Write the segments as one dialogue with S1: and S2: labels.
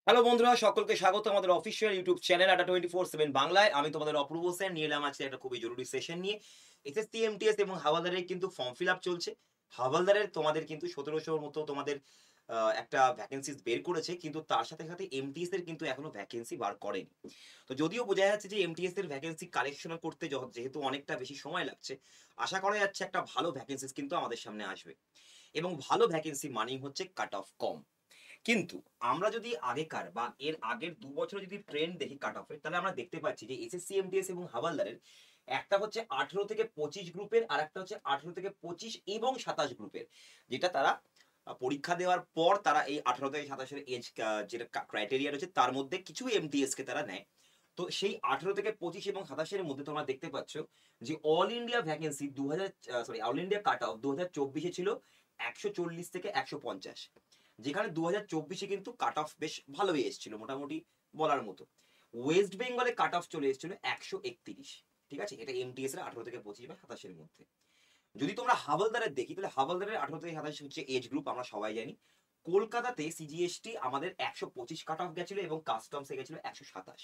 S1: Hello বন্ধুরা, সকলকে স্বাগত আমাদের অফিসিয়াল ইউটিউব চ্যানেল আড্ডা 24/7 বাংলায়। আমি তোমাদের অপূর্ব সেন নিয়ে এলাম আজকে একটা খুবই জরুরি সেশন নিয়ে। এসএসসি, এমটিএস এবং হাওলদারের কিন্তু ফর্ম ফিল আপ চলছে। হাওলদারের তোমাদের কিন্তু ১৭০০ র মতো তোমাদের একটা ভ্যাকেন্সিস বের করেছে। কিন্তু তার সাথে, সাথে এমটিএস এর কিন্তু এখনো ভ্যাকেন্সি বার করেনি। তো যদিও বোঝা যাচ্ছে যে এমটিএস এর ভ্যাকেন্সি কালেকশন করতে যেহেতু অনেকটা বেশি সময় লাগছে, আশা করা যাচ্ছে একটা ভালো ভ্যাকেন্সিস কিন্তু আমাদের সামনে আসবে। এবং ভালো ভ্যাকেন্সি মানেই হচ্ছে কাট অফ কম। কিন্তু আমরা যদি আগেকার বা এর আগের ২ বছরে যদি ট্রেন্ড দেখি কাট অফ এর, তাহলে আমরা দেখতে পাচ্ছি যে এসএসসি, এমটিএস এবং হাওলদারের একটা হচ্ছে ১৮ থেকে ২৫ গ্রুপের, আরেকটা হচ্ছে ১৮ থেকে ২৫ এবং ২৭ গ্রুপের। যেটা তারা পরীক্ষা দেওয়ার পর তারা এই ১৮ থেকে ২৭ এর এজ যেটা ক্রাইটেরিয়া রয়েছে তার মধ্যে কিছু এমটিএস কে তারা নেয়। তো সেই ১৮ থেকে ২৫ এবং ২৭ এর মধ্যে তোমরা দেখতে পাচ্ছ যে all India vacancy ২০০০ all India cut off ২০২৪ এ ছিল ১৪০ থেকে ১৫০। যেখানে ২০২৪ এ কিন্তু কাট অফ বেশ ভালোই এসেছিল মোটামুটি বলার মতো। ওয়েস্ট বেঙ্গলে কাট অফ চলে এসেছিল ১৩১। ঠিক আছে? এটা এমটিএস এর ১৮ থেকে ২৫ বা ২৭ এর মধ্যে। যদি তোমরা হাবলদারের দেখি তাহলে হাবলদারের ১৮ থেকে ২৭ হচ্ছে এজ গ্রুপ, আমরা সবাই জানি। কলকাতাতে সিজিএসটি আমাদের ১২৫ কাট অফ গেছিল এবং কাস্টমস এ গেছিল ১২৭।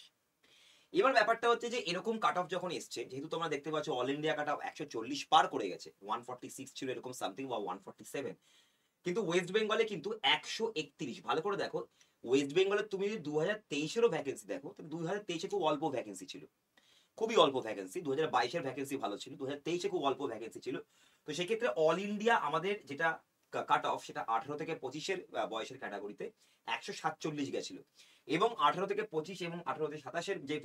S1: এবার ব্যাপারটা হচ্ছে যে এরকম কাট অফ যখন এসছে, যেহেতু তোমরা দেখতে পাচ্ছ অল ইন্ডিয়া কাট অফ ১৪০ পার করে গেছে। ১৪৬ ছিল এরকম সামথিং বা ১৪৭। কিন্তু ওয়েস্ট বেঙ্গলে কিন্তু ১৩১। ভালো করে দেখো, ওয়েস্ট বেঙ্গলে তুমি যদি ২০২৩ এরও ভ্যাকেন্সি দেখো, তো ২০২৩ এ খুব অল্প ভ্যাকেন্সি ছিল। খুবই অল্প ভ্যাকেন্সি। ২০২২ এর ভ্যাকেন্সি ভালো ছিল। ২০২৩ এ খুব অল্প ভ্যাকেন্সি ছিল। তো সেক্ষেত্রে অল ইন্ডিয়া আমাদের যেটা কাট অফ সেটা ১৮ থেকে ২৫ এর বয়সের ক্যাটেগরিতে ১৪৭ গেছিল। এবং ১৮ থেকে ২৫ এবং ১৮ থেকে ২৭ এর যে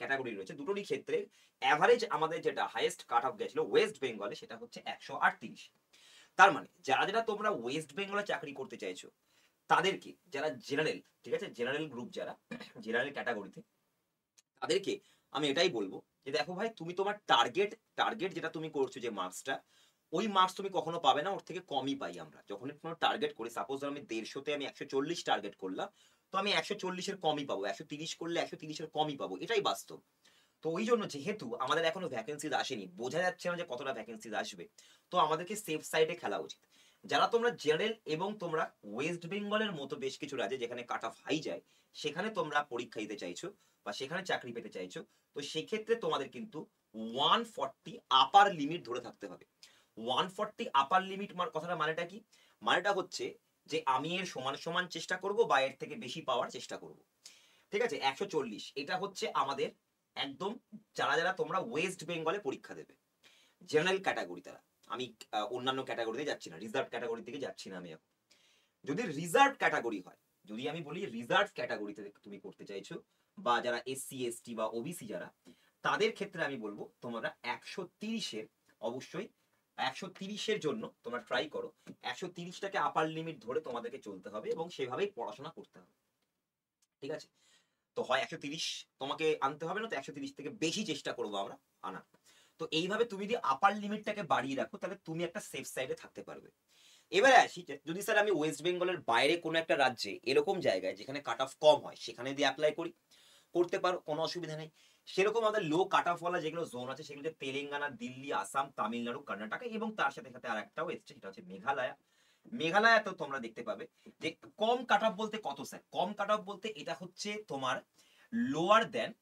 S1: ক্যাটেগরি রয়েছে দুটোরই ক্ষেত্রে এভারেজ আমাদের যেটা হাইয়েস্ট কাট অফ গেছিল ওয়েস্ট বেঙ্গলে সেটা হচ্ছে ১৩৮। তার মানে যারা তোমরা ওয়েস্ট বেঙ্গলে চাকরি করতে চাইছো তাদেরকে, যারা জেনারেল, ঠিক আছে? জেনারেল গ্রুপ যারা, জেনারেল ক্যাটেগরিতে, তাদেরকে আমি এটাই বলবো যে দেখো ভাই, তুমি তোমার টার্গেট যেটা তুমি করছো যে মার্কসটা, ওই মার্কস তুমি কখনো পাবে না, ওর থেকে কমই পাই আমরা। যখনই কোনো টার্গেট করি, সাপোজ ধরো আমি ১৫০ তে আমি ১৪০ টার্গেট করলাম, তো আমি ১৪০ এর কমই পাবো। ১৩০ করলে ১৩০ এর কমই পাবো। এটাই বাস্তব। তো ওই জন্য যেহেতু আমাদের এখনো ভ্যাকেন্সিজ আসেনি, বোঝা যাচ্ছে না যে কতটা ভ্যাকেন্সিজ আসবে, তো আমাদেরকে সেফ সাইডে খেলা উচিত। যারা তোমরা জেনারেল এবং তোমরা ওয়েস্ট বেঙ্গলের মতো বেশ কিছু রাজ্যে যেখানে কাট অফ হাই যায়, সেখানে তোমরা পরীক্ষা দিতে চাইছো বা সেখানে চাকরি পেতে চাইছো, তো সেক্ষেত্রে তোমাদের কিন্তু 140 আপার লিমিট ধরে থাকতে হবে। 140 আপার লিমিট কথাটা মানেটা কি? মানেটা হচ্ছে যে আমি এর সমান সমান চেষ্টা করব বা এর থেকে বেশি পাওয়ার চেষ্টা করব। ঠিক আছে? ১৪০ এটা হচ্ছে আমাদের একদম, যারা তোমরা ওয়েস্ট বেঙ্গলে পরীক্ষা দেবে। জেনারেল ক্যাটেগরি তারা। আমি অন্যান্য ক্যাটেগরিতে যাচ্ছি না। রিজার্ভ ক্যাটেগরির দিকে যাচ্ছি না আমি এখন। যদি রিজার্ভ ক্যাটেগরি হয়, যদি আমি বলি রিজার্ভ ক্যাটেগরিতে তুমি করতে চাইছো, বা যারা এসসি, এসটি বা ওবিসি যারা, তাদের ক্ষেত্রে আমি বলব তোমরা ১৩০ এর অবশ্যই ১৩০ এর জন্য তোমরা ট্রাই করো। ১৩০ টাকে আপার লিমিট ধরে তোমাদেরকে চলতে হবে এবং সেভাবেই পড়াশোনা করতে হবে। ঠিক আছে? তো হয় ১৩০ তোমাকে আনতে হবে, না তো ১৩০ থেকে বেশি চেষ্টা করবো আমরা আনার। তো এইভাবে তুমি যদি আপার লিমিটটাকে বাড়িয়ে রাখো তাহলে তুমি একটা সেফ সাইডে থাকতে পারবে। এবারে আসি যে যদি স্যার আমি ওয়েস্ট বেঙ্গলের বাইরে কোনো একটা রাজ্যে এরকম জায়গায় যেখানে কাট অফ কম হয় সেখানে যদি অ্যাপ্লাই করি, করতে পারো, কোনো অসুবিধা নেই। সেরকম আমাদের লো কাট অফ ওয়ালা যেগুলো জোন আছে সেগুলো হচ্ছে তেলেঙ্গানা, দিল্লি, আসাম, তামিলনাড়ু, কর্ণাটক এবং তার সাথে, সাথে আরেকটাও এসছে সেটা হচ্ছে মেঘালয়া। মেঘালয়াতেও তোমরা দেখতে পাবে যে কম কাট অফ বলতে কত স্যার? কম কাট অফ বলতে এটা হচ্ছে তোমার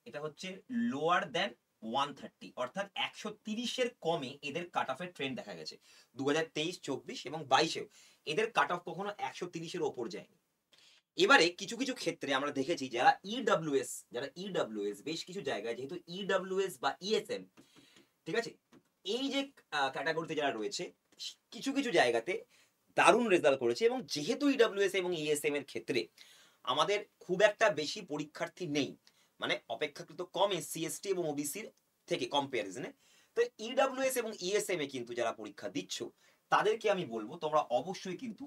S1: এটা হচ্ছে লোয়ার দেন 130, অর্থাৎ ১৩০ এর কমে এদের কাট অফের ট্রেন্ড দেখা গেছে। ২০২৩, ২৪ এবং ২২ এও এদের কাট অফ কখনো ১৩০ এর ওপর যায়নি। এবারে কিছু, কিছু ক্ষেত্রে আমরা দেখেছি যারা ইডব্লিউএস বেশ কিছু জায়গায় যেহেতু ইডব্লিউএস বা ইএসএম, ঠিক আছে? এই যে ক্যাটেগরিতে যারা রয়েছে, কিছু, কিছু জায়গাতে দারুণ রেজাল্ট করেছে এবং যেহেতু ইডব্লিউএস এবং ইএসএম এর ক্ষেত্রে আমাদের খুব একটা বেশি পরীক্ষার্থী নেই, মানে অপেক্ষাকৃত কম এসসি, এসটি এবং ওবিসির থেকে কম্পারিজনে। তো ইডব্লিউএস এবং ইএসএম এ কিন্তু যারা পরীক্ষা দিচ্ছ তাদেরকে আমি বলবো তোমরা অবশ্যই কিন্তু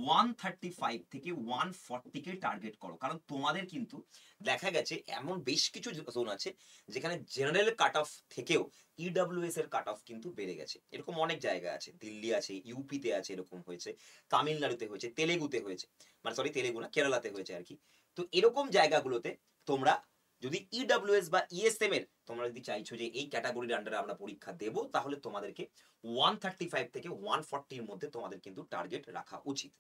S1: 135 থেকে 140 কে টার্গেট করো। কারণ তোমাদের কিন্তু দেখা গেছে এমন বেশ কিছু জোন আছে যেখানে জেনারেল কাট অফ থেকেও ইডব্লিউএস এর কাট অফ কিন্তু বেড়ে গেছে। এরকম অনেক জায়গা আছে। দিল্লি আছে, ইউপিতে আছে, এরকম হয়েছে, তামিলনাড়ুতে হয়েছে, তেলেগুতে হয়েছে, মানে সরি তেলেগু না, কেরালাতে হয়েছে আর কি। তো এরকম জায়গাগুলোতে তোমরা যদি ইডব্লিউএস বা ইএসএম এর তোমরা যদি চাইছো যে এই ক্যাটাগরির আন্ডারে আমরা পরীক্ষা দেব, তাহলে তোমাদেরকে 135 থেকে 140 মধ্যে তোমাদের কিন্তু টার্গেট রাখা উচিত।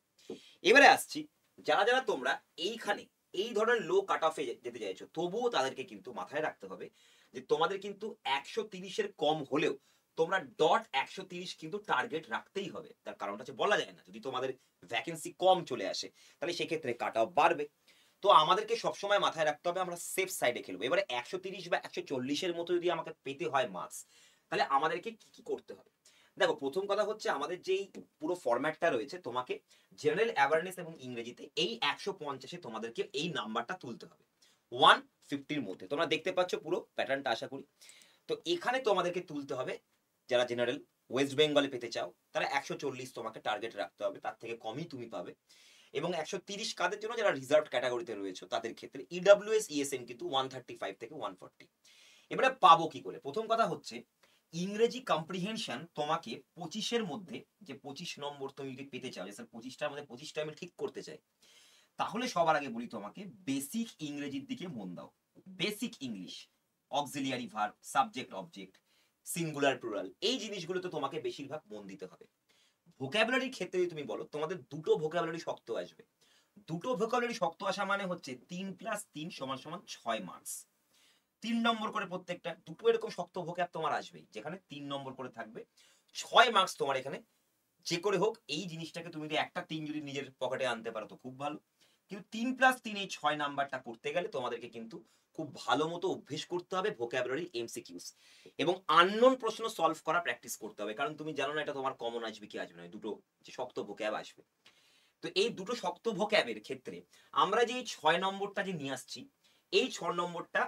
S1: এবারে আসছি, যারা তোমরা এইখানে এই ধরনের লো কাট অফে যেতে চাইছো, তবুও তাদেরকে কিন্তু মাথায় রাখতে হবে যে তোমাদের কিন্তু 130-এর কম হলেও তোমরা ডট 130 কিন্তু টার্গেট রাখতেই হবে। তার কারণটা হচ্ছে বলা যায় না, যদি তোমাদের ভ্যাকেন্সি কম চলে আসে তাহলে সেক্ষেত্রে কাট অফ বাড়বে। তো আমাদেরকে সবসময় মাথায় রাখতে হবে আমরা সেফ সাইডে খেলবো। এবারে 130 বা 140-এর মতো যদি আমাকে পেতে হয় মার্কস, তাহলে আমাদেরকে কি কি করতে হবে? দেখো, প্রথম কথা হচ্ছে আমাদের যেই পুরো ফরম্যাটটা রয়েছে, তোমাকে জেনারেল অ্যাওয়ারনেস এবং ইংরেজিতে এই 150-এ তোমাদেরকে এই নাম্বারটা তুলতে হবে 150-র মধ্যে। তোমরা দেখতে পাচ্ছ পুরো প্যাটার্নটা আশা করি। তো এখানে তোমাদেরকে তুলতে হবে, যারা জেনারেল ওয়েস্ট বেঙ্গলে পেতে চাও তারা 140 তোমাকে টার্গেট রাখতে হবে, তার থেকে কমই তুমি পাবে। এবং 130 কাদের জন্য, যারা রিজার্ভ ক্যাটাগরিতে রয়েছে তাদের ক্ষেত্রে ইডব্লিউএস ইএসএন কিন্তু 135 থেকে 140। এবারে পাবো কি করে? প্রথম কথা হচ্ছে ইংরেজি কম্প্রিহেনশন তোমাকে 25-এর মধ্যে, যে 25 নম্বর তুমি যদি পেতে চাও, যে স্যার 25টার মধ্যে 25টা আমি ঠিক করতে চাই, তাহলে সবার আগে বলি তোমাকে বেসিক ইংরেজির দিকে মন দাও। Basic English, auxiliary verb, subject object, singular plural, এই জিনিসগুলোতে তোমাকে বেশিরভাগ মন দিতে হবে। ভোকাবুলারির ক্ষেত্রে যদি তুমি বলো, তোমাদের দুটো ভোকাবুলারি শক্ত আসবে। দুটো ভোকাবুলারি শক্ত আসা মানে হচ্ছে 3 + 3 = 6 মার্কস। 3 নম্বর করে প্রত্যেকটা, দুটো এরকম শক্ত ভোক্যাব তোমার আসবেই, যেখানে 3 নম্বর করে থাকবে। 6 মার্কস তোমার এখানে যে করে হোক এই জিনিসটাকে তুমি যদি একটা 3 যদি নিজের পকেটে আনতে পারো তো খুব ভালো। কিন্তু 3 + 3 এই 6 নাম্বারটা করতে গেলে তোমাদেরকে কিন্তু খুব ভালো মতো অভ্যেস করতে হবে ভোকাবুলারি এমসিকিউস, এবং আননোন প্রশ্ন সলভ করা প্র্যাকটিস করতে হবে। কারণ তুমি জানো না এটা তোমার কমন আসবে কি আসবে না, দুটো যে শক্ত ভোক্যাব আসবে। তো এই দুটো শক্ত ভোক্যাবের ক্ষেত্রে আমরা যে 6 নম্বরটা যে নিয়ে আসছি, এই 6 নম্বরটা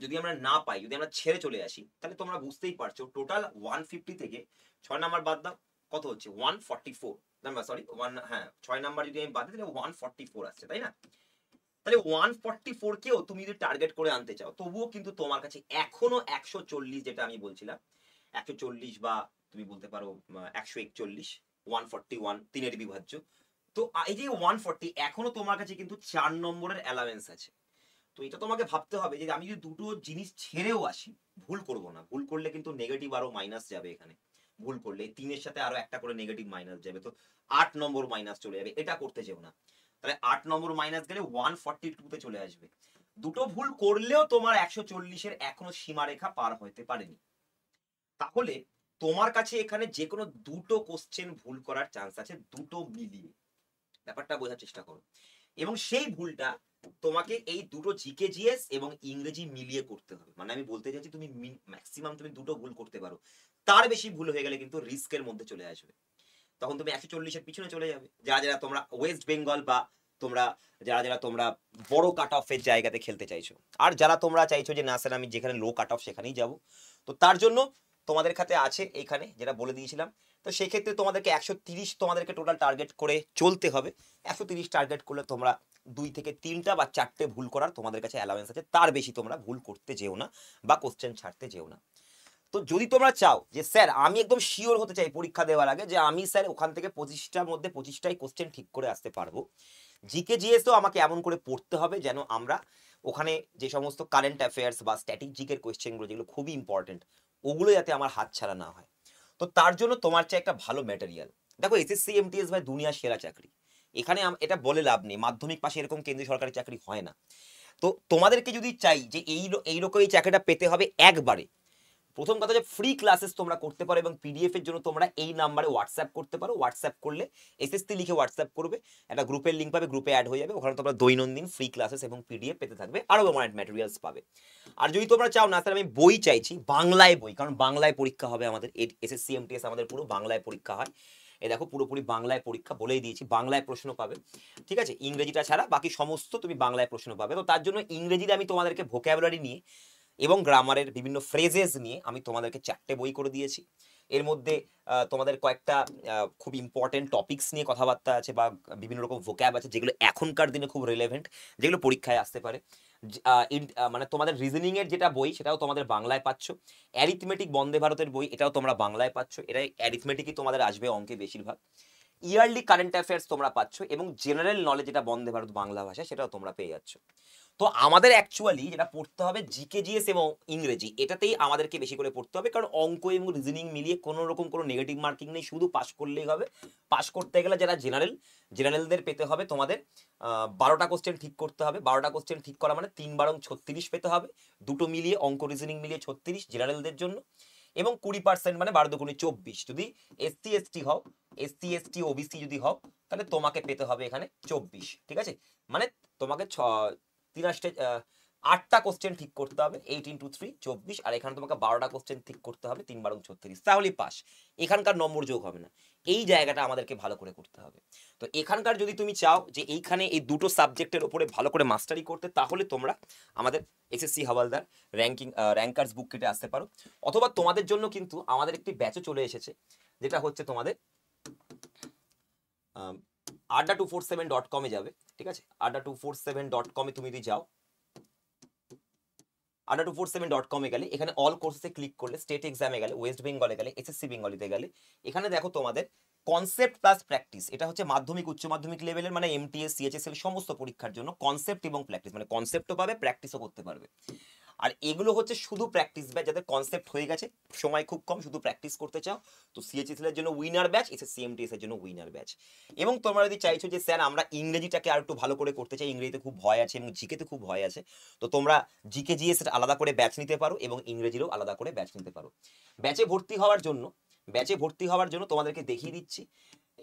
S1: যদি আমরা না পাই, যদি আমরা ছেড়ে চলে আসি, তাহলে তোমরা বুঝতেই পারছো টোটাল 150 থেকে 6 নাম্বার বাদ দাও, কত হচ্ছে 144 নাম্বার, সরি 1, হ্যাঁ 6 নাম্বার যদি আমি বাদ দিই তাহলে 144 আসছে, তাই না? তাহলে 144 কেও তুমি যদি টার্গেট করে আনতে চাও, তবুও কিন্তু তোমার কাছে এখনো 140, যেটা আমি বলছিলাম 140, বা তুমি বলতে পারো 141, 141 তিনের বিভাজ্য। তো এই যে 140 এখনো তোমার কাছে কিন্তু 4 নম্বরের অ্যালাউয়েন্স আছে। তো এটা তোমাকে ভাবতে হবে যে আমি যদি দুটো জিনিস ছেড়েও আসি, ভুল করব না। ভুল করলে কিন্তু নেগেটিভ আরো মাইনাস যাবে এখানে। ভুল করলে 3-এর সাথে আরো একটা করে নেগেটিভ মাইনাস যাবে, তো 8 নম্বর মাইনাস চলে যাবে। এটা করতে যেও না। তাহলে 8 নম্বর মাইনাস গেলে 142 তে চলে আসবে। দুটো ভুল করলেও তোমার 140-এর এখনো সীমারেখা পার হতে পারেনি। তাহলে তোমার কাছে এখানে যে কোনো দুটো কোশ্চেন ভুল করার চান্স আছে, দুটো মিলিয়ে। ব্যাপারটা বোঝার চেষ্টা করো। এবং সেই ভুলটা তোমাকে এই দুটো জিকে জিএস এবং ইংরেজি মিলিয়ে করতে হবে। মানে আমি বলতে চাইছি তুমি ম্যাক্সিমাম তুমি দুটো ভুল করতে পারো, তার বেশি ভুল হয়ে গেলে কিন্তু রিস্কের মধ্যে চলে আসবে। তখন তুমি 140-এর পিছনে চলে যাবে। যারা যারা তোমরা ওয়েস্ট বেঙ্গল বা তোমরা যারা যারা তোমরা বড় কাট অফের জায়গাতে খেলতে চাইছো, আর যারা তোমরা চাইছো যে না স্যার আমি যেখানে লো কাট অফ সেখানেই যাব, তো তার জন্য তোমাদের কাছে আছে এখানে যেটা বলে দিয়েছিলাম। তো সেই ক্ষেত্রে তোমাদেরকে 130 তোমাদেরকে টোটাল টার্গেট করে চলতে হবে। 130 টার্গেট করলে তোমরা 2 থেকে 3টা বা 4টে ভুল করার তোমাদের কাছে অ্যালাউয়েন্স আছে, তার বেশি তোমরা ভুল করতে যেও না বা কোশ্চেন ছাড়তে যেও না। তো যদি তোমরা চাও যে স্যার আমি একদম শিওর হতে চাই পরীক্ষা দেওয়ার আগে যে আমি স্যার ওখান থেকে 25টার মধ্যে 25টাই কোশ্চেন ঠিক করে আসতে পারবো, জিকে জিএসও আমাকে এমন করে পড়তে হবে যেন আমরা ওখানে যে সমস্ত কারেন্ট অ্যাফেয়ার্স বা স্ট্যাটিক জিকের কোয়েশ্চেনগুলো যেগুলো খুবই ইম্পর্টেন্ট, ওগুলো যাতে আমার হাত ছাড়া না হয়। তো তার জন্য তোমার চাই একটা ভালো ম্যাটেরিয়াল। দেখো এসএসসি এমটিএস ভাই দুনিয়ার সেরা চাকরি, এখানে এটা বলে লাভ নেই, মাধ্যমিক পাশে এরকম কেন্দ্রীয় সরকারি চাকরি হয় না। তো তোমাদেরকে যদি চাই যে এইরকম এই চাকরিটা পেতে হবে একবারে, প্রথম কথা যে ফ্রি ক্লাসেস তোমরা করতে পারো, এবং পিডিএফ এর জন্য তোমরা এই নাম্বারে হোয়াটসঅ্যাপ করতে পারো। হোয়াটসঅ্যাপ করলে এসএসসি লিখে হোয়াটসঅ্যাপ করবে, একটা গ্রুপের লিঙ্ক পাবে, গ্রুপে অ্যাড হয়ে যাবে। ওখানে তোমরা দৈনন্দিন ফ্রি ক্লাসেস এবং পিডিএফ পেতে থাকবে, আরও ম্যাটেরিয়ালস পাবে। আর যদি তোমরা চাও না স্যার আমি বই চাইছি, বাংলায় বই, কারণ বাংলায় পরীক্ষা হবে আমাদের, এসএসসি এমটিএস আমাদের পুরো বাংলায় পরীক্ষা হয়। এ দেখো পুরোপুরি বাংলায় পরীক্ষা, বলেই দিয়েছি বাংলায় প্রশ্ন পাবে, ঠিক আছে? ইংরেজিটা ছাড়া বাকি সমস্ত তুমি বাংলায় প্রশ্ন পাবে। তো তার জন্য ইংরেজিতে আমি তোমাদেরকে ভোকাবুলারি নিয়ে এবং গ্রামারের বিভিন্ন ফ্রেজেস নিয়ে আমি তোমাদেরকে 4টে বই করে দিয়েছি। এর মধ্যে তোমাদের কয়েকটা খুব ইম্পর্টেন্ট টপিকস নিয়ে কথাবার্তা আছে, বা বিভিন্ন রকম ভোক্যাব আছে যেগুলো এখনকার দিনে খুব রিলেভেন্ট, যেগুলো পরীক্ষায় আসতে পারে। মানে তোমাদের রিজনিং এর যেটা বই সেটাও তোমাদের বাংলায় পাচ্ছ। অ্যারিথমেটিক বন্দে ভারতের বই, এটাও তোমরা বাংলায় পাচ্ছ। এটা অ্যারিথমেটিকই তোমাদের আসবে অঙ্কে বেশিরভাগ। ইয়ারলি কারেন্ট অ্যাফেয়ার্স তোমরা পাচ্ছ, এবং জেনারেল নলেজ যেটা বন্দে ভারত বাংলা ভাষা সেটাও তোমরা পেয়ে যাচ্ছ। তো আমাদের অ্যাকচুয়ালি যেটা পড়তে হবে জিকে জিএস এবং ইংরেজি, এটাতেই আমাদেরকে বেশি করে পড়তে হবে, কারণ অঙ্ক এবং রিজনিং মিলিয়ে কোনো রকম কোনো নেগেটিভ মার্কিং নেই, শুধু পাস করলেই হবে। পাস করতে গেলে যারা জেনারেলদের পেতে হবে তোমাদের 12টা কোশ্চেন ঠিক করতে হবে। 12টা কোশ্চেন ঠিক করা মানে 3 বারং 36 পেতে হবে, দুটো মিলিয়ে অঙ্ক রিজনিং মিলিয়ে 36 জেনারেলদের জন্য, এবং 20% মানে 12 দুগুণে 24। যদি এসসি এসটি হও, এসসি এসটি ওবিসি যদি হও, তাহলে তোমাকে পেতে হবে এখানে 24। ঠিক আছে, মানে তোমাকে 8টা কোশ্চেন ঠিক করতে হবে, 8 × 3 24, আর এখানে তোমাকে 12টা কোশ্চেন ঠিক করতে হবে, 3 বারং 36, তাহলেই পাস। এখানকার নম্বর যোগ হবে না, এই জায়গাটা আমাদেরকে ভালো করে করতে হবে। তো এখানকার যদি তুমি চাও যে এইখানে এই দুটো সাবজেক্টের উপরে ভালো করে মাস্টারি করতে, তাহলে তোমরা আমাদের এসএসসি হাওয়ালদার র্যাঙ্কার্স বুক কিটে আসতে পারো, অথবা তোমাদের জন্য কিন্তু আমাদের একটি ব্যাচও চলে এসেছে, যেটা হচ্ছে তোমাদের adda247.com যাবে। ঠিক আছে, adda247.com তুমি যদি যাও, adda247.com গেলে এখানে অল কোর্সে ক্লিক করলে, স্টেট এক্সামে গেলে, ওয়েস্ট বেঙ্গলে গেলে, এসএসসি বেঙ্গলিতে গেলে, এখানে দেখো তোমাদের কনসেপ্ট প্লাস প্র্যাকটিস, এটা হচ্ছে মাধ্যমিক উচ্চ মাধ্যমিক লেভেলের, মানে এমটিএস সিএইচএসএল সমস্ত পরীক্ষার জন্য কনসেপ্ট এবং প্র্যাকটিস, মানে কনসেপ্টও পাবে প্র্যাকটিসও করতে পারবে। আর এগুলো হচ্ছে শুধু প্র্যাকটিস ব্যাচ, যাদের কনসেপ্ট হয়ে গেছে, সময় খুব কম, শুধু প্র্যাকটিস করতে চাও, তো সিএইচএসএল এর জন্য উইনার ব্যাচ, এসএসসি এমটিএস এর জন্য উইনার ব্যাচ। এবং তোমরা যদি চাইছো যে স্যার আমরা ইংরেজিটাকে আর একটু ভালো করে করতে চাই, ইংরেজিতে খুব ভয় আছে এবং জিকেতে খুব ভয় আছে, তো তোমরা জিকে জিএস এর আলাদা করে ব্যাচ নিতে পারো এবং ইংরেজিরও আলাদা করে ব্যাচ নিতে পারো। ব্যাচে ভর্তি হওয়ার জন্য তোমাদেরকে দেখিয়ে দিচ্ছি,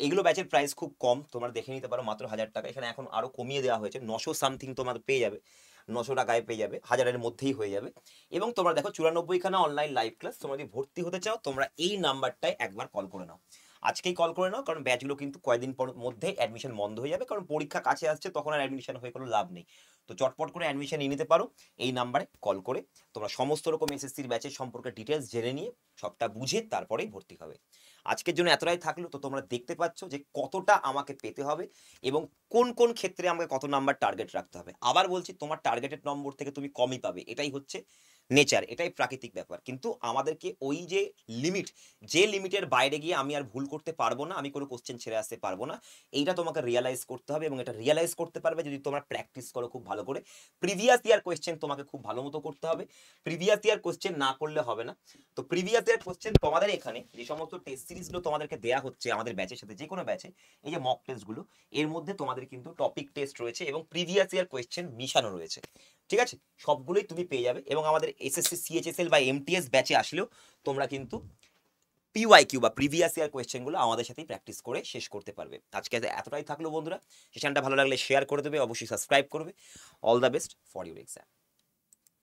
S1: এগুলো ব্যাচের প্রাইস খুব কম, তোমরা দেখে নিতে পারো, মাত্র 1000 টাকা। এখানে এখন আরো কমিয়ে দেওয়া হয়েছে, 900 সামথিং তোমার পেয়ে যাবে, 900 টাকায় পেয়ে যাবে, 1000-এর মধ্যেই হয়ে যাবে। এবং তোমরা দেখো 94খানা অনলাইন লাইভ ক্লাস, তোমরা যদি ভর্তি হতে চাও তোমরা এই নাম্বারটায় একবার কল করে নাও, আজকেই কল করে নাও, কারণ ব্যাচগুলো কিন্তু কয়েকদিন পর মধ্যে অ্যাডমিশন বন্ধ হয়ে যাবে, কারণ পরীক্ষা কাছে আসছে, তখন আর অ্যাডমিশন হয়ে কোনো লাভ নেই। তো চটপট করে অ্যাডমিশন নিয়ে নিতে পারো এই নাম্বারে কল করে, তোমরা সমস্ত রকম এসএসসির ব্যাচের সম্পর্কে ডিটেলস জেনে নিয়ে সবটা বুঝে তারপরেই ভর্তি হবে। আজকের জন্য এতটাই থাকলো। তো তোমরা দেখতে পাচ্ছ যে কতটা আমাকে পেতে হবে এবং কোন কোন ক্ষেত্রে আমাকে কত নাম্বার টার্গেট রাখতে হবে। আবার বলছি, তোমার টার্গেটেড নম্বর থেকে তুমি কমই পাবে, এটাই হচ্ছে নেচার, এটাই প্রাকৃতিক ব্যাপার। কিন্তু আমাদেরকে ওই যে লিমিটের বাইরে গিয়ে আমি আর ভুল করতে পারবো না, আমি কোনো কোশ্চেন ছেড়ে আসতে পারবো না, এইটা তোমাকে রিয়ালাইজ করতে হবে। এবং এটা রিয়ালাইজ করতে পারবে যদি তোমরা প্র্যাকটিস করো খুব ভালো করে। প্রিভিয়াস ইয়ার কোশ্চেন তোমাকে খুব ভালো মতো করতে হবে, প্রিভিয়াস ইয়ার কোশ্চেন না করলে হবে না। তো প্রিভিয়াস ইয়ার কোশ্চেন তোমাদের এখানে যে সমস্ত টেস্ট সিরিজগুলো তোমাদেরকে দেয়া হচ্ছে আমাদের ব্যাচের সাথে, যে কোনো ব্যাচে, এই যে মক টেস্টগুলো, এর মধ্যে তোমাদের কিন্তু টপিক টেস্ট রয়েছে এবং প্রিভিয়াস ইয়ার কোশ্চেন মিশানো রয়েছে। ঠিক আছে, সবগুলোই তুমি পেয়ে যাবে। এবং আমাদের এসএসসি সিএইচএসএল বা এমটিএস ব্যাচে আসলেও তোমরা কিন্তু পিওয়াইকিউ বা প্রিভিয়াস ইয়ার কোয়েশ্চেনগুলো আমাদের সাথেই প্র্যাকটিস করে শেষ করতে পারবে। আজকে এতটাই থাকলো বন্ধুরা, সেশনটা ভালো লাগলে শেয়ার করে দেবে, অবশ্যই সাবস্ক্রাইব করবে। All the best for your exam.